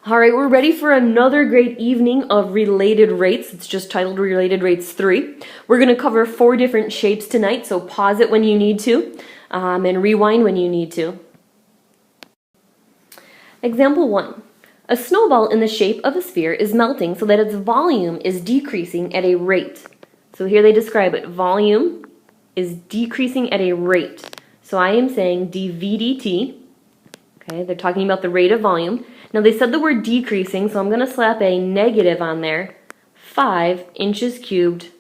All right, we're ready for another great evening of related rates. It's just titled Related Rates 3. We're going to cover 4 different shapes tonight, so pause it when you need to, and rewind when you need to. Example 1. A snowball in the shape of a sphere is melting so that its volume is decreasing at a rate. So here they describe it. Volume is decreasing at a rate. So I am saying dV dt. Okay, they're talking about the rate of volume. Now they said the word decreasing, so I'm going to slap a negative on there. 5 inches cubed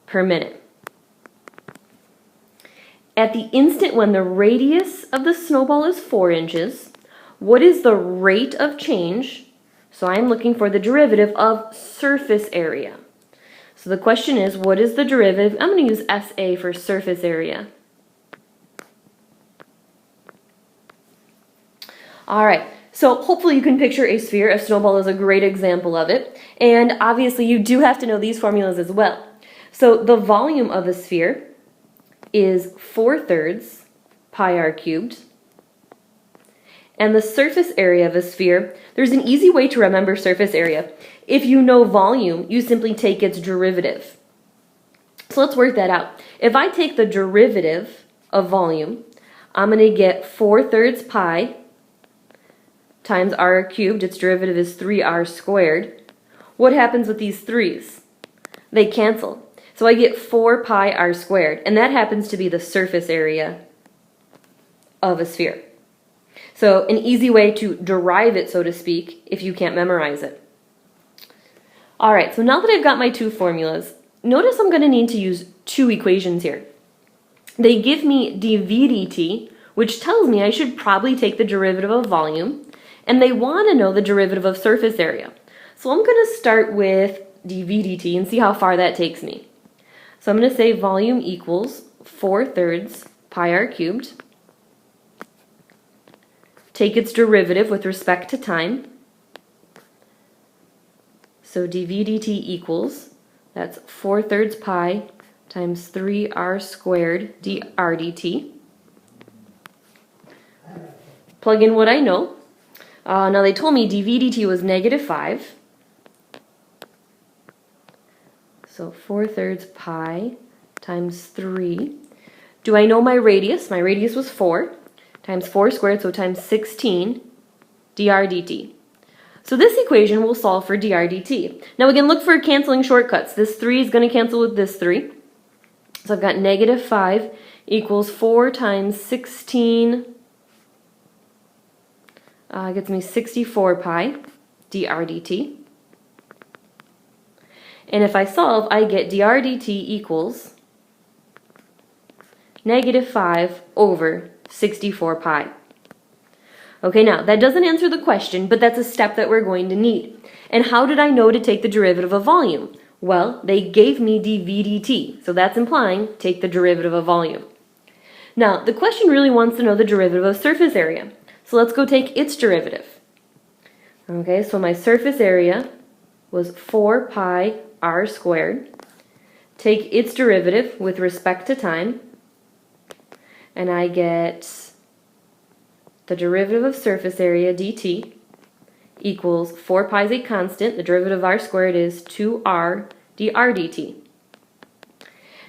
per minute. At the instant when the radius of the snowball is 4 inches, what is the rate of change? So I'm looking for the derivative of surface area. So the question is, what is the derivative? I'm going to use SA for surface area. All right, so hopefully you can picture a sphere. A snowball is a great example of it. And obviously you do have to know these formulas as well. So the volume of a sphere is 4/3 pi r cubed. And the surface area of a sphere, there's an easy way to remember surface area. If you know volume, you simply take its derivative. So let's work that out. If I take the derivative of volume, I'm going to get 4/3 pi times r cubed. Its derivative is 3r squared. What happens with these 3's? They cancel. So I get 4 pi r squared, and that happens to be the surface area of a sphere. So an easy way to derive it, so to speak, if you can't memorize it. All right, so now that I've got my 2 formulas, notice I'm going to need to use 2 equations here. They give me dV dt, which tells me I should probably take the derivative of volume, and they want to know the derivative of surface area. So I'm going to start with dV dt and see how far that takes me. So I'm going to say volume equals 4/3 pi r cubed. Take its derivative with respect to time. So dV dt equals, that's 4/3 pi times 3r squared dr dt. Plug in what I know. Now they told me dV dt was -5. So 4/3 pi times 3. Do I know my radius? My radius was 4 times 4 squared, so times 16 dr dt. So this equation will solve for dr dt. Now again, look for canceling shortcuts. This 3 is going to cancel with this 3. So I've got -5 equals 4 times 16. Gets me 64 pi dr dt. And if I solve, I get dr dt equals -5 over 64 pi. Okay, now that doesn't answer the question, but that's a step that we're going to need. And how did I know to take the derivative of volume? Well, they gave me dV dt, so that's implying take the derivative of volume. Now, the question really wants to know the derivative of surface area. So let's go take its derivative. Okay, so my surface area was 4 pi r squared. Take its derivative with respect to time, and I get the derivative of surface area dt equals 4 pi is a constant. The derivative of r squared is 2r dr dt.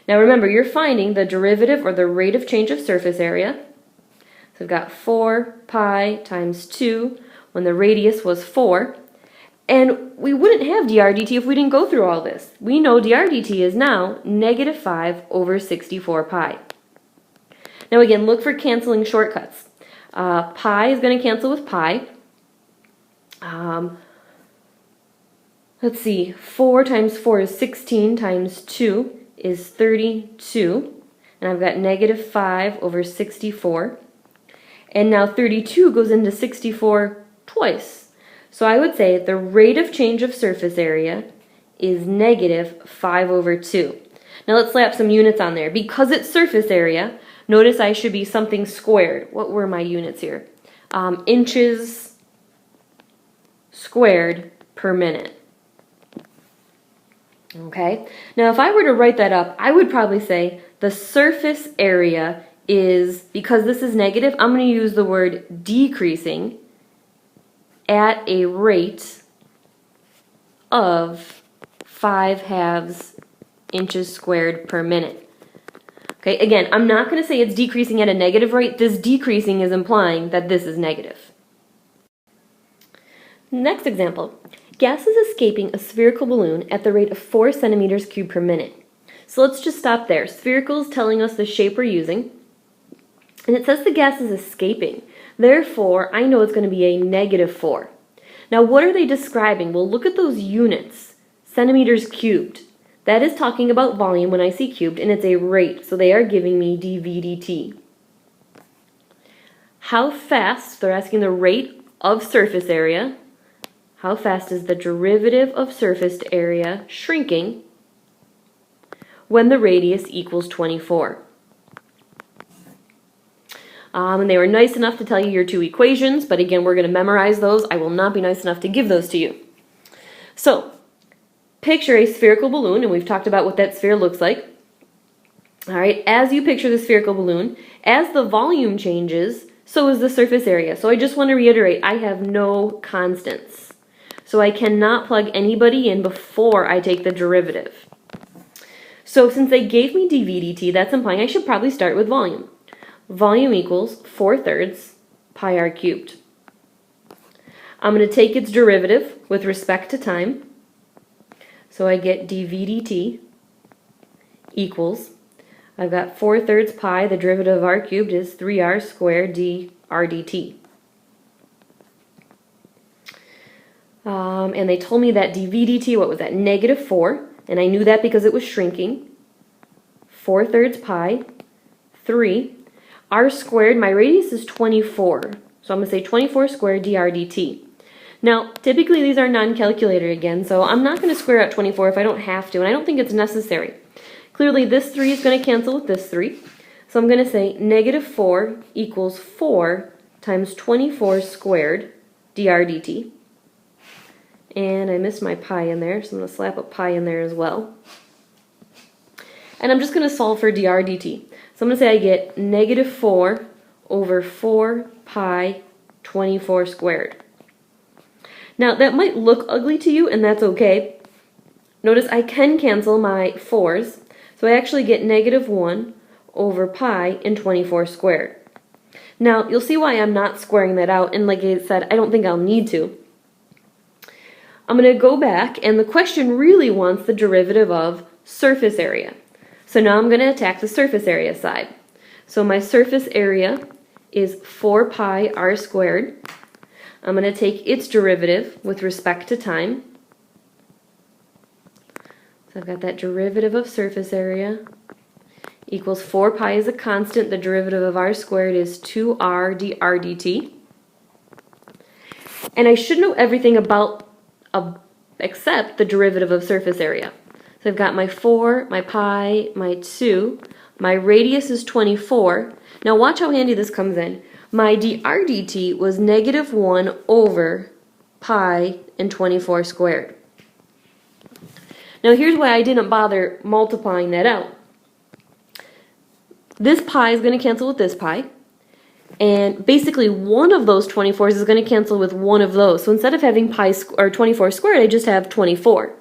Now remember, you're finding the derivative or the rate of change of surface area. So we've got 4 pi times 2 when the radius was 4. And we wouldn't have dr dt if we didn't go through all this. We know dr dt is now -5 over 64 pi. Now again, look for canceling shortcuts. Pi is going to cancel with pi. Let's see, 4 times 4 is 16 times 2 is 32. And I've got -5 over 64. And now 32 goes into 64 twice. So I would say the rate of change of surface area is -5 over 2. Now let's slap some units on there. Because it's surface area, notice I should be something squared. What were my units here? Inches squared per minute. Okay, now if I were to write that up, I would probably say the surface area is, because this is negative, I'm going to use the word decreasing at a rate of 5/2 inches squared per minute. Okay, again, I'm not going to say it's decreasing at a negative rate. This decreasing is implying that this is negative. Next example. Gas is escaping a spherical balloon at the rate of 4 centimeters cubed per minute. So let's just stop there. Spherical is telling us the shape we're using. And it says the gas is escaping. Therefore, I know it's going to be a -4. Now, what are they describing? Well, look at those units. Centimeters cubed. That is talking about volume when I see cubed, and it's a rate, so they are giving me dV dt. How fast, they're asking the rate of surface area. How fast is the derivative of surface area shrinking when the radius equals 24? And they were nice enough to tell you your two equations, but again, we're going to memorize those. I will not be nice enough to give those to you. So, picture a spherical balloon, and we've talked about what that sphere looks like. All right, as you picture the spherical balloon, as the volume changes, so is the surface area. So I just want to reiterate, I have no constants. So I cannot plug anybody in before I take the derivative. So since they gave me dV dt, that's implying I should probably start with volume. Volume equals 4/3 pi r cubed. I'm going to take its derivative with respect to time. So I get dV dt equals, I've got 4/3 pi, the derivative of r cubed is 3r squared dr dt. And they told me that dV dt, what was that, -4, and I knew that because it was shrinking. 4/3 pi, 3. R squared, my radius is 24, so I'm going to say 24 squared dr dt. Now, typically these are non-calculator again, so I'm not going to square out 24 if I don't have to, and I don't think it's necessary. Clearly this 3 is going to cancel with this 3, so I'm going to say -4 equals 4 times 24 squared dr dt. And I missed my pi in there, so I'm going to slap a pi in there as well. And I'm just going to solve for dr dt. So I'm going to say I get -4 over 4 pi 24 squared. Now that might look ugly to you, and that's okay. Notice I can cancel my 4's, so I actually get -1 over pi and 24 squared. Now you'll see why I'm not squaring that out, and like I said, I don't think I'll need to. I'm going to go back, and the question really wants the derivative of surface area. So now I'm going to attack the surface area side. So my surface area is 4 pi r squared. I'm going to take its derivative with respect to time. So I've got that derivative of surface area equals 4 pi is a constant. The derivative of r squared is 2r dr dt. And I should know everything about except the derivative of surface area. So I've got my 4, my pi, my 2, my radius is 24. Now watch how handy this comes in. My dr dt was -1 over pi and 24 squared. Now here's why I didn't bother multiplying that out. This pi is going to cancel with this pi, and basically one of those 24s is going to cancel with one of those. So instead of having pi or 24 squared, I just have 24.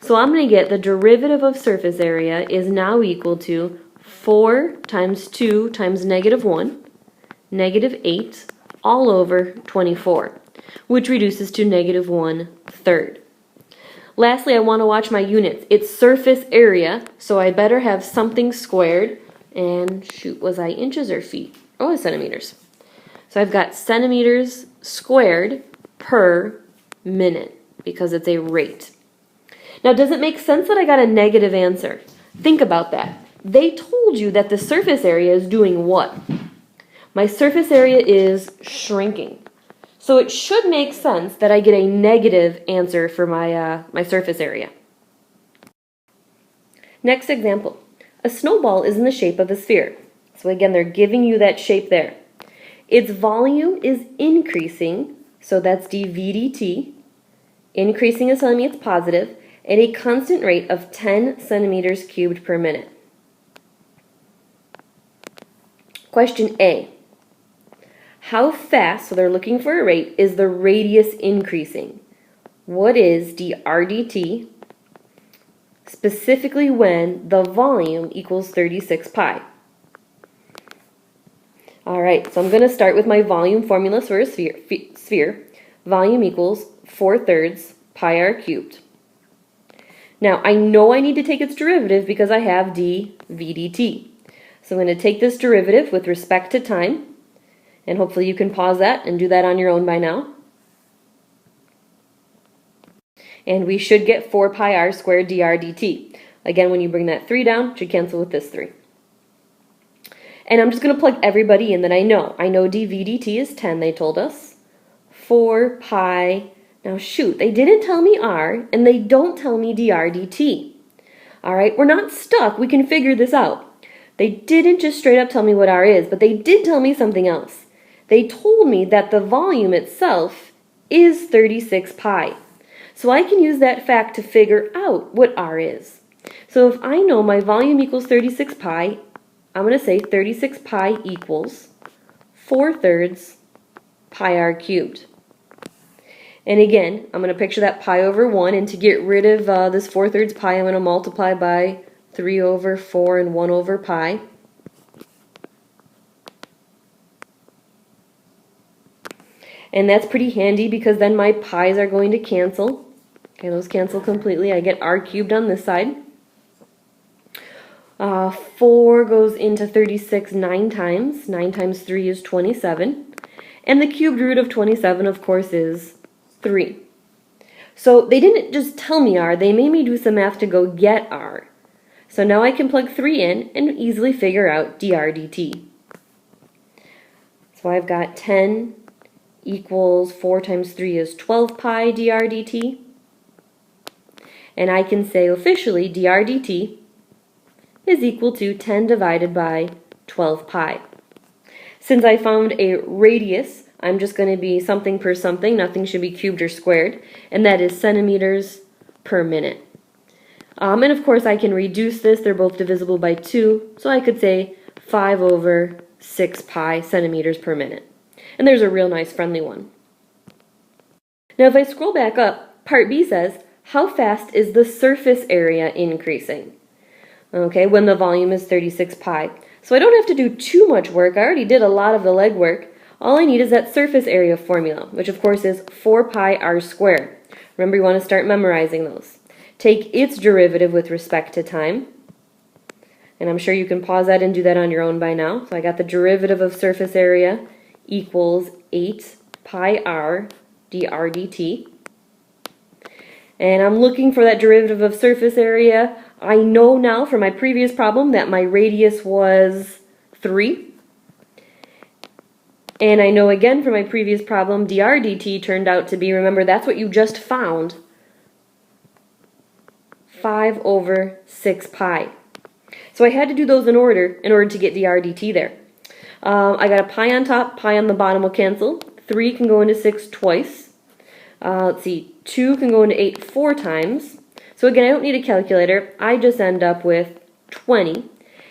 So I'm going to get the derivative of surface area is now equal to 4 times 2 times -1, -8, all over 24, which reduces to -1/3. Lastly, I want to watch my units. It's surface area, so I better have something squared. And shoot, was I inches or feet? Oh, it's centimeters. So I've got centimeters squared per minute because it's a rate. Now, does it make sense that I got a negative answer? Think about that. They told you that the surface area is doing what? My surface area is shrinking. So it should make sense that I get a negative answer for my surface area. Next example. A snowball is in the shape of a sphere. So again, they're giving you that shape there. Its volume is increasing, so that's dV dt. Increasing is telling me it's positive, at a constant rate of 10 centimeters cubed per minute. Question A. How fast, so they're looking for a rate, is the radius increasing? What is dr dt, specifically when the volume equals 36 pi? All right, so I'm going to start with my volume formula for a sphere. Volume equals 4/3 pi r cubed. Now, I know I need to take its derivative because I have d v dt. So I'm going to take this derivative with respect to time, and hopefully you can pause that and do that on your own by now. And we should get 4 pi r squared dr dt. Again, when you bring that 3 down, it should cancel with this 3. And I'm just going to plug everybody in that I know. I know dv dt is 10, they told us. 4 pi, now shoot, they didn't tell me r, and they don't tell me dr dt. All right, we're not stuck. We can figure this out. They didn't just straight up tell me what r is, but they did tell me something else. They told me that the volume itself is 36 pi. So I can use that fact to figure out what r is. So if I know my volume equals 36 pi, I'm going to say 36 pi equals 4/3 pi r cubed. And again, I'm going to picture that pi over 1, and to get rid of this 4/3 pi, I'm going to multiply by 3 over 4 and 1 over pi. And that's pretty handy because then my pi's are going to cancel. Okay, those cancel completely. I get r cubed on this side. 4 goes into 36 9 times. 9 times 3 is 27. And the cubed root of 27, of course, is 3. So they didn't just tell me r, they made me do some math to go get r. So now I can plug 3 in and easily figure out dr dt. So I've got 10 equals 4 times 3 is 12 pi dr dt. And I can say officially dr dt is equal to 10 divided by 12 pi. Since I found a radius, I'm just going to be something per something. Nothing should be cubed or squared. And that is centimeters per minute. And of course I can reduce this. They're both divisible by 2. So I could say 5 over 6 pi centimeters per minute. And there's a real nice friendly one. Now if I scroll back up, part B says, how fast is the surface area increasing? Okay, when the volume is 36 pi. So I don't have to do too much work. I already did a lot of the legwork. All I need is that surface area formula, which of course is 4 pi r squared. Remember, you want to start memorizing those. Take its derivative with respect to time. And I'm sure you can pause that and do that on your own by now. So I got the derivative of surface area equals 8 pi r dr dt. And I'm looking for that derivative of surface area. I know now from my previous problem that my radius was 3. And I know again from my previous problem, dr dt turned out to be, remember, that's what you just found, 5 over 6 pi. So I had to do those in order to get dr dt there. I got a pi on top, pi on the bottom will cancel. 3 can go into 6 twice. Let's see, 2 can go into 8 4 times. So again, I don't need a calculator. I just end up with 20.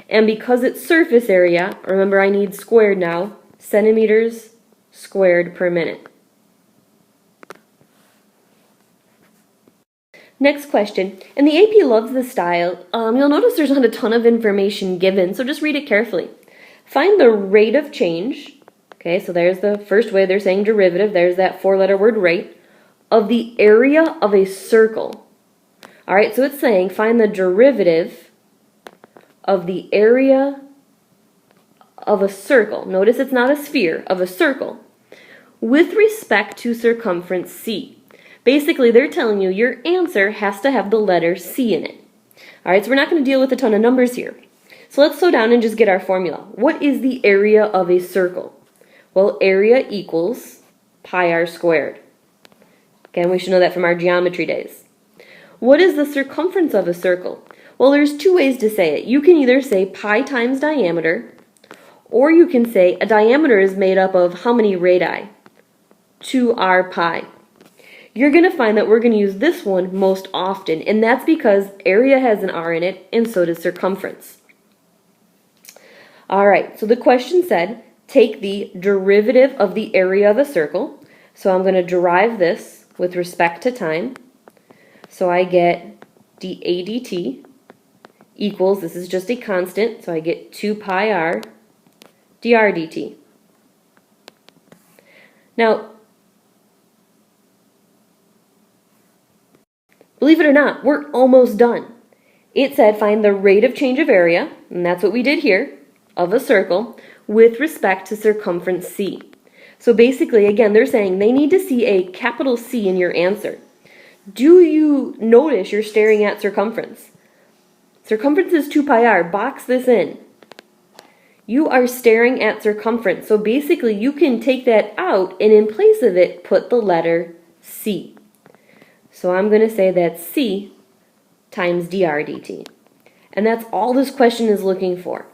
And because it's surface area, remember I need squared now, centimeters squared per minute. Next question, and the AP loves this style. You'll notice there's not a ton of information given, so just read it carefully. Find the rate of change. Okay, so there's the first way they're saying derivative. There's that 4-letter word rate of the area of a circle. All right, so it's saying find the derivative of the area of a circle. Notice it's not a sphere, of a circle, with respect to circumference C. Basically, they're telling you your answer has to have the letter C in it. All right, so we're not going to deal with a ton of numbers here. So let's slow down and just get our formula. What is the area of a circle? Well, area equals pi r squared. Again, we should know that from our geometry days. What is the circumference of a circle? Well, there's two ways to say it. You can either say pi times diameter, or you can say a diameter is made up of how many radii? 2r pi. You're going to find that we're going to use this one most often, and that's because area has an r in it, and so does circumference. All right, so the question said, take the derivative of the area of a circle. So I'm going to derive this with respect to time. So I get dA dt equals, this is just a constant, so I get 2 pi r dr dt. Now, believe it or not, we're almost done. It said find the rate of change of area, and that's what we did here, of a circle with respect to circumference c. So basically, again, they're saying they need to see a capital C in your answer. Do you notice you're staring at circumference? Circumference is 2 pi r. Box this in. You are staring at circumference. So basically, you can take that out and in place of it, put the letter C. So I'm going to say that's C times dr dt. And that's all this question is looking for.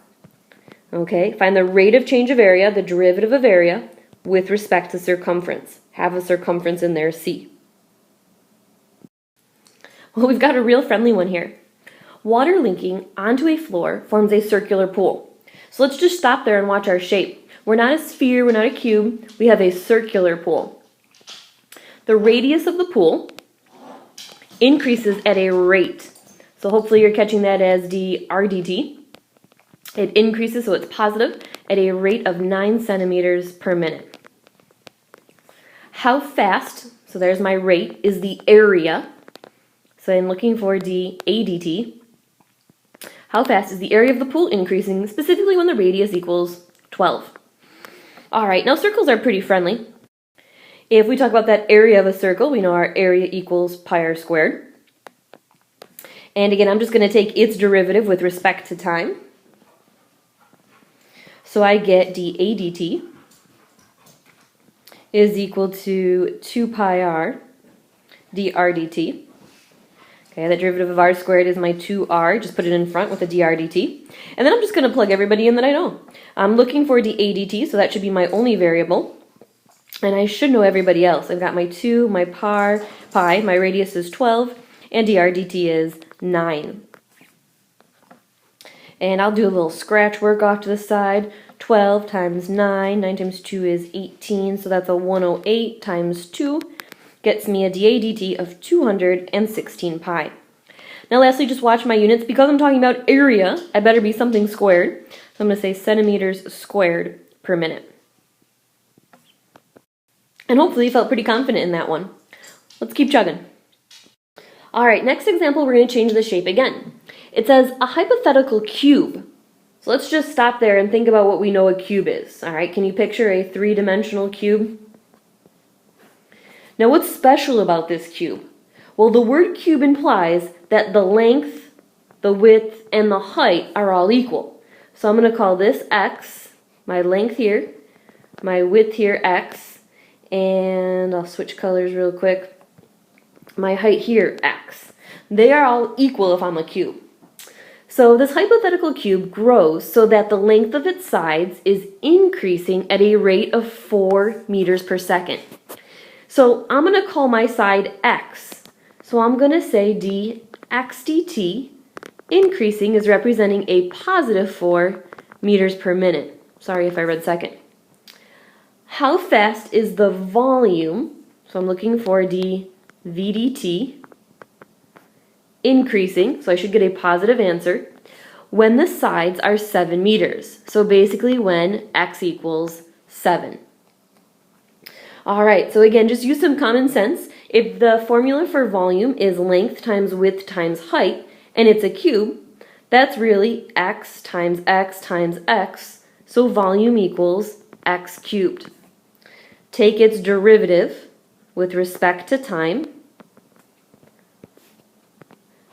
Okay, find the rate of change of area, the derivative of area, with respect to circumference. Have a circumference in there, C. Well, we've got a real friendly one here. Water linking onto a floor forms a circular pool. So let's just stop there and watch our shape. We're not a sphere, we're not a cube, we have a circular pool. The radius of the pool increases at a rate. So hopefully you're catching that as dr dt. It increases, so it's positive, at a rate of 9 centimeters per minute. How fast, so there's my rate, is the area. So I'm looking for dA dt. How fast is the area of the pool increasing, specifically when the radius equals 12? All right, now circles are pretty friendly. If we talk about that area of a circle, we know our area equals pi r squared. And again, I'm just going to take its derivative with respect to time. So I get dA dt is equal to 2 pi r dr dt. Okay, the derivative of r squared is my 2r, just put it in front with a dr dt. And then I'm just going to plug everybody in that I know. I'm looking for dA dt, so that should be my only variable. And I should know everybody else. I've got my 2, my pi, my radius is 12, and dr dt is 9. And I'll do a little scratch work off to the side. 12 times 9, 9 times 2 is 18, so that's a 108 times 2. Gets me a dA dt of 216 pi. Now lastly, just watch my units. Because I'm talking about area, I better be something squared. So I'm going to say centimeters squared per minute. And hopefully you felt pretty confident in that one. Let's keep chugging. All right, next example, we're going to change the shape again. It says a hypothetical cube. So let's just stop there and think about what we know a cube is. All right, can you picture a three-dimensional cube? Now, what's special about this cube? Well, the word cube implies that the length, the width, and the height are all equal. So I'm going to call this x, my length here, my width here x, and I'll switch colors real quick. My height here, x. They are all equal if I'm a cube. So this hypothetical cube grows so that the length of its sides is increasing at a rate of 4 meters per second. So I'm going to call my side x. So I'm going to say dx dt, increasing is representing a positive 4 meters per minute. Sorry if I read second. How fast is the volume? So I'm looking for dV dt, increasing, so I should get a positive answer, when the sides are 7 meters. So basically when x equals 7. All right, so again, just use some common sense. If the formula for volume is length times width times height, and it's a cube, that's really x times x times x, so volume equals x cubed. Take its derivative with respect to time,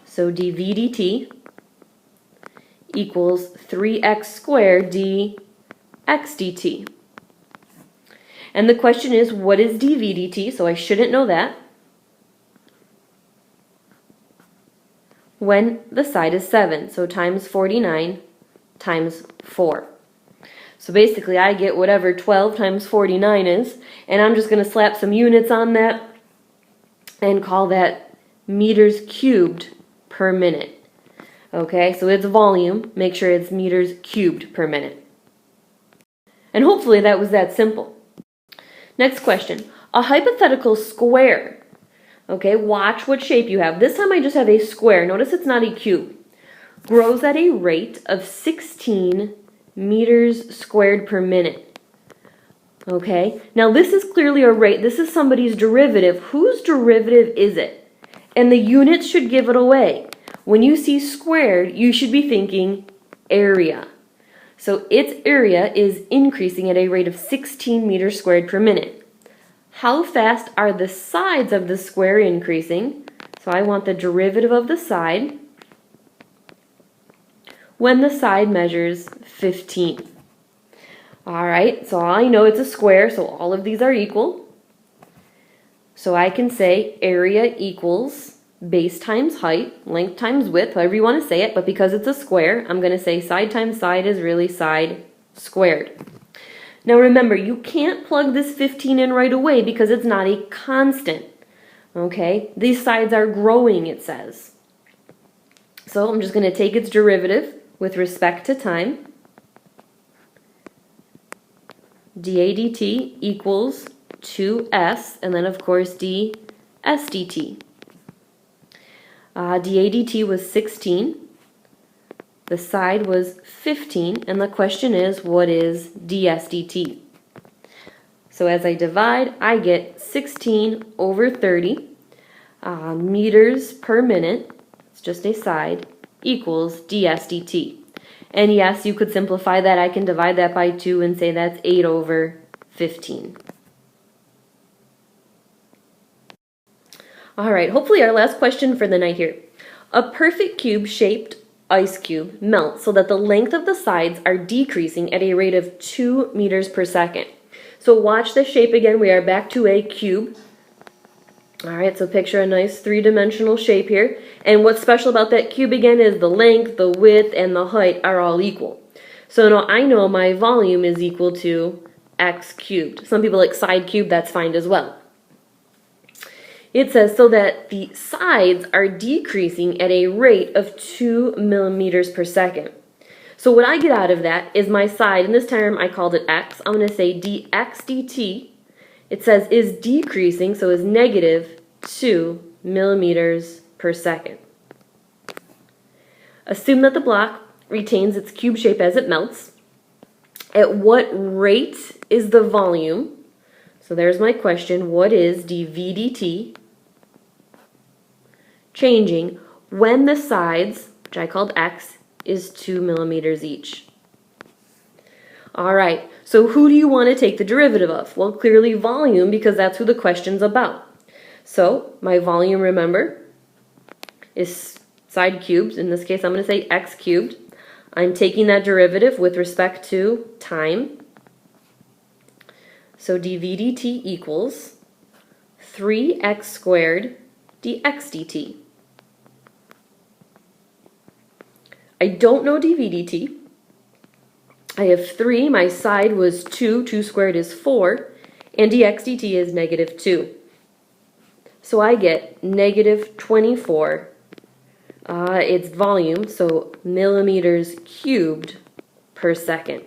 so dV dt equals 3x squared dx dt. And the question is, what is dV dt? So I shouldn't know that. When the side is 7, so times 49 times 4. So basically I get whatever 12 times 49 is, and I'm just going to slap some units on that and call that meters cubed per minute. Okay, so it's volume. Make sure it's meters cubed per minute. And hopefully that was that simple. Next question. A hypothetical square. Okay, watch what shape you have. This time I just have a square. Notice it's not a cube. Grows at a rate of 16 meters squared per minute. Okay, now this is clearly a rate. This is somebody's derivative. Whose derivative is it? And the units should give it away. When you see squared, you should be thinking area. So its area is increasing at a rate of 16 meters squared per minute. How fast are the sides of the square increasing? So I want the derivative of the side when the side measures 15. All right, so I know it's a square, so all of these are equal. So I can say area equals base times height, length times width, however you want to say it, but because it's a square, I'm going to say side times side is really side squared. Now remember, you can't plug this 15 in right away because it's not a constant. Okay, these sides are growing, it says. So I'm just going to take its derivative with respect to time. dA dt equals 2s, and then of course ds dt. dA dt was 16. The side was 15, and the question is, what is ds dt? So as I divide, I get 16 over 30 meters per minute, it's just a side, equals ds dt. And yes, you could simplify that. I can divide that by 2 and say that's 8 over 15. All right, hopefully our last question for the night here. A perfect cube-shaped ice cube melts so that the length of the sides are decreasing at a rate of 2 meters per second. So watch the shape again. We are back to a cube. All right, so picture a nice three-dimensional shape here. And what's special about that cube again is the length, the width, and the height are all equal. So now I know my volume is equal to x cubed. Some people like side cube, that's fine as well. It says so that the sides are decreasing at a rate of 2 millimeters per second. So what I get out of that is my side, and this term I called it x. I'm going to say dx dt. It says is decreasing, so is negative 2 millimeters per second. Assume that the block retains its cube shape as it melts. At what rate is the volume? So there's my question. What is dV dt changing when the sides, which I called x, is 2 millimeters each? All right, so who do you want to take the derivative of? Well, clearly volume, because that's who the question's about. So my volume, remember, is side cubed. In this case, I'm going to say x cubed. I'm taking that derivative with respect to time. So dV dt equals 3x squared dx dt. I don't know dV dt. I have 3, my side was 2, 2 squared is 4, and dx dt is negative 2. So I get negative 24, it's volume, so millimeters cubed per second.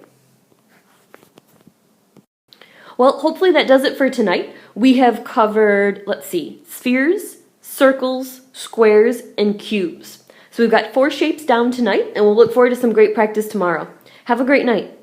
Well, hopefully that does it for tonight. We have covered, let's see, spheres, circles, squares, and cubes. So we've got 4 shapes down tonight, and we'll look forward to some great practice tomorrow. Have a great night.